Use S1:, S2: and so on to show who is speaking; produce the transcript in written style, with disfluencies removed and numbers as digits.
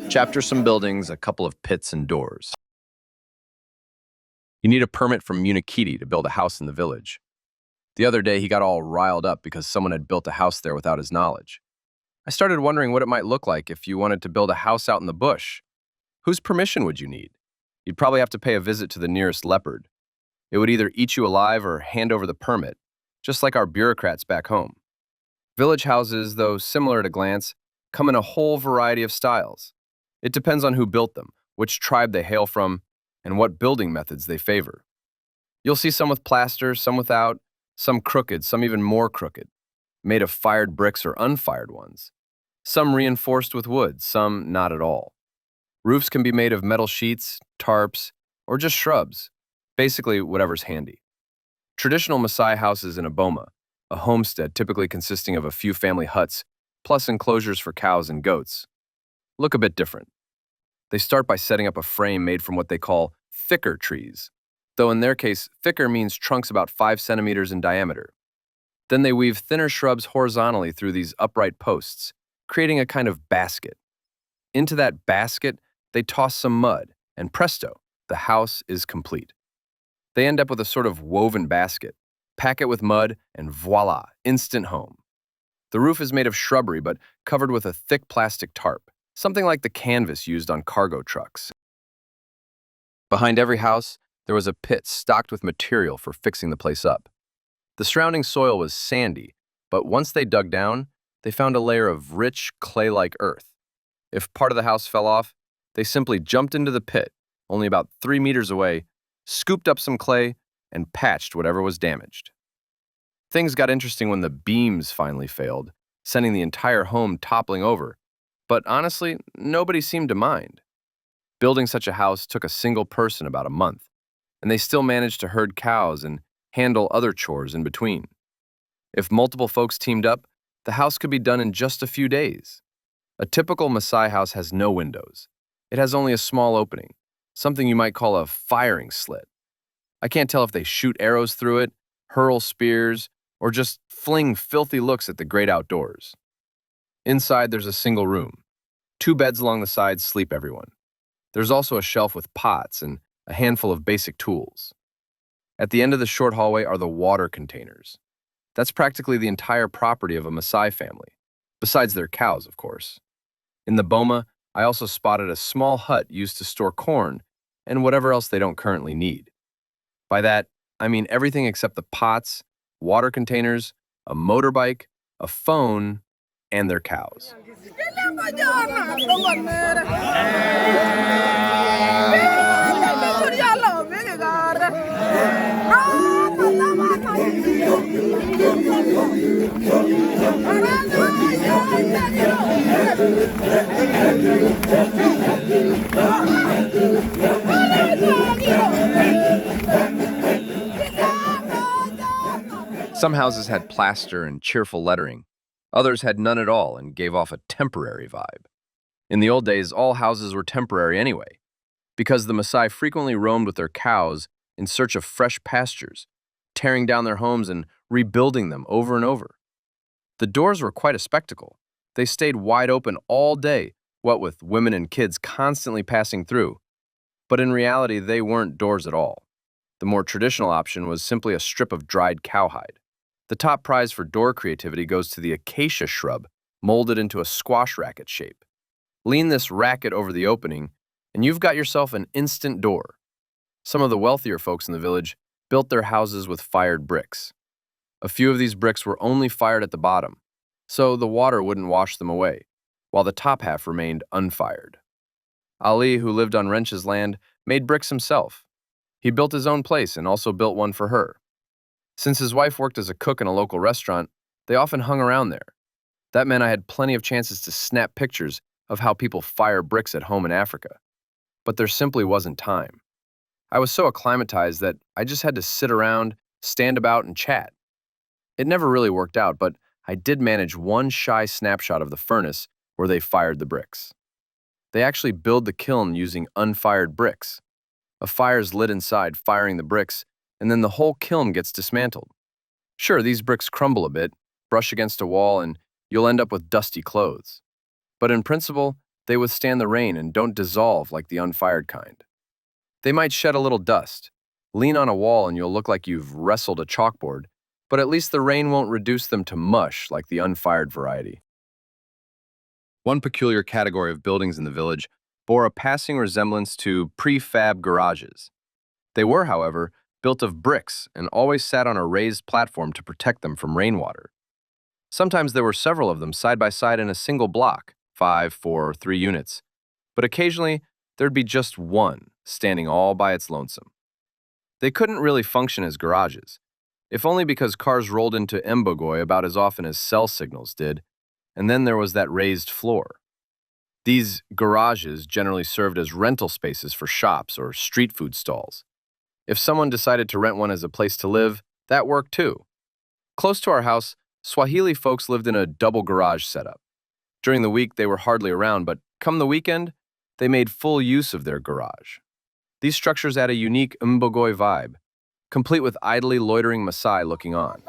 S1: Chapter some buildings, a couple of pits and doors. You need a permit from Munikiti to build a house in the village. The other day, he got all riled up because someone had built a house there without his knowledge. I started wondering what it might look like if you wanted to build a house out in the bush. Whose permission would you need? You'd probably have to pay a visit to the nearest leopard. It would either eat you alive or hand over the permit, just like our bureaucrats back home. Village houses, though similar at a glance, come in a whole variety of styles. It depends on who built them, which tribe they hail from, and what building methods they favor. You'll see some with plaster, some without, some crooked, some even more crooked, made of fired bricks or unfired ones. Some reinforced with wood, some not at all. Roofs can be made of metal sheets, tarps, or just shrubs, basically whatever's handy. Traditional Maasai houses in a boma, a homestead typically consisting of a few family huts, plus enclosures for cows and goats, look a bit different. They start by setting up a frame made from what they call thicker trees, though in their case, thicker means trunks about 5 centimeters in diameter. Then they weave thinner shrubs horizontally through these upright posts, creating a kind of basket. Into that basket, they toss some mud, and presto, the house is complete. They end up with a sort of woven basket, pack it with mud, and voila, instant home. The roof is made of shrubbery but covered with a thick plastic tarp, something like the canvas used on cargo trucks. Behind every house, there was a pit stocked with material for fixing the place up. The surrounding soil was sandy, but once they dug down, they found a layer of rich, clay-like earth. If part of the house fell off, they simply jumped into the pit, only about 3 meters away, scooped up some clay, and patched whatever was damaged. Things got interesting when the beams finally failed, sending the entire home toppling over. But honestly, nobody seemed to mind. Building such a house took a single person about a month, and they still managed to herd cows and handle other chores in between. If multiple folks teamed up, the house could be done in just a few days. A typical Maasai house has no windows. It has only a small opening, something you might call a firing slit. I can't tell if they shoot arrows through it, hurl spears, or just fling filthy looks at the great outdoors. Inside, there's a single room. 2 beds along the sides sleep everyone. There's also a shelf with pots and a handful of basic tools. At the end of the short hallway are the water containers. That's practically the entire property of a Maasai family, besides their cows, of course. In the boma, I also spotted a small hut used to store corn and whatever else they don't currently need. By that, I mean everything except the pots, water containers, a motorbike, a phone, and their cows. Some houses had plaster and cheerful lettering. Others had none at all and gave off a temporary vibe. In the old days, all houses were temporary anyway, because the Maasai frequently roamed with their cows in search of fresh pastures, tearing down their homes and rebuilding them over and over. The doors were quite a spectacle. They stayed wide open all day, what with women and kids constantly passing through. But in reality, they weren't doors at all. The more traditional option was simply a strip of dried cowhide. The top prize for door creativity goes to the acacia shrub, molded into a squash racket shape. Lean this racket over the opening, and you've got yourself an instant door. Some of the wealthier folks in the village built their houses with fired bricks. A few of these bricks were only fired at the bottom, so the water wouldn't wash them away, while the top half remained unfired. Ali, who lived on Wrench's land, made bricks himself. He built his own place and also built one for her. Since his wife worked as a cook in a local restaurant, they often hung around there. That meant I had plenty of chances to snap pictures of how people fire bricks at home in Africa. But there simply wasn't time. I was so acclimatized that I just had to sit around, stand about, and chat. It never really worked out, but I did manage one shy snapshot of the furnace where they fired the bricks. They actually build the kiln using unfired bricks. A fire's lit inside, firing the bricks, and then the whole kiln gets dismantled. Sure, these bricks crumble a bit, brush against a wall, and you'll end up with dusty clothes. But in principle, they withstand the rain and don't dissolve like the unfired kind. They might shed a little dust. Lean on a wall and you'll look like you've wrestled a chalkboard, but at least the rain won't reduce them to mush like the unfired variety. One peculiar category of buildings in the village bore a passing resemblance to prefab garages. They were, however, built of bricks and always sat on a raised platform to protect them from rainwater. Sometimes there were several of them side by side in a single block, 5, 4, or 3 units, but occasionally there'd be just one, standing all by its lonesome. They couldn't really function as garages, if only because cars rolled into Mbogoy about as often as cell signals did, and then there was that raised floor. These garages generally served as rental spaces for shops or street food stalls. If someone decided to rent one as a place to live, that worked too. Close to our house, Swahili folks lived in a double garage setup. During the week, they were hardly around, but come the weekend, they made full use of their garage. These structures add a unique Mbogoy vibe, complete with idly loitering Maasai looking on.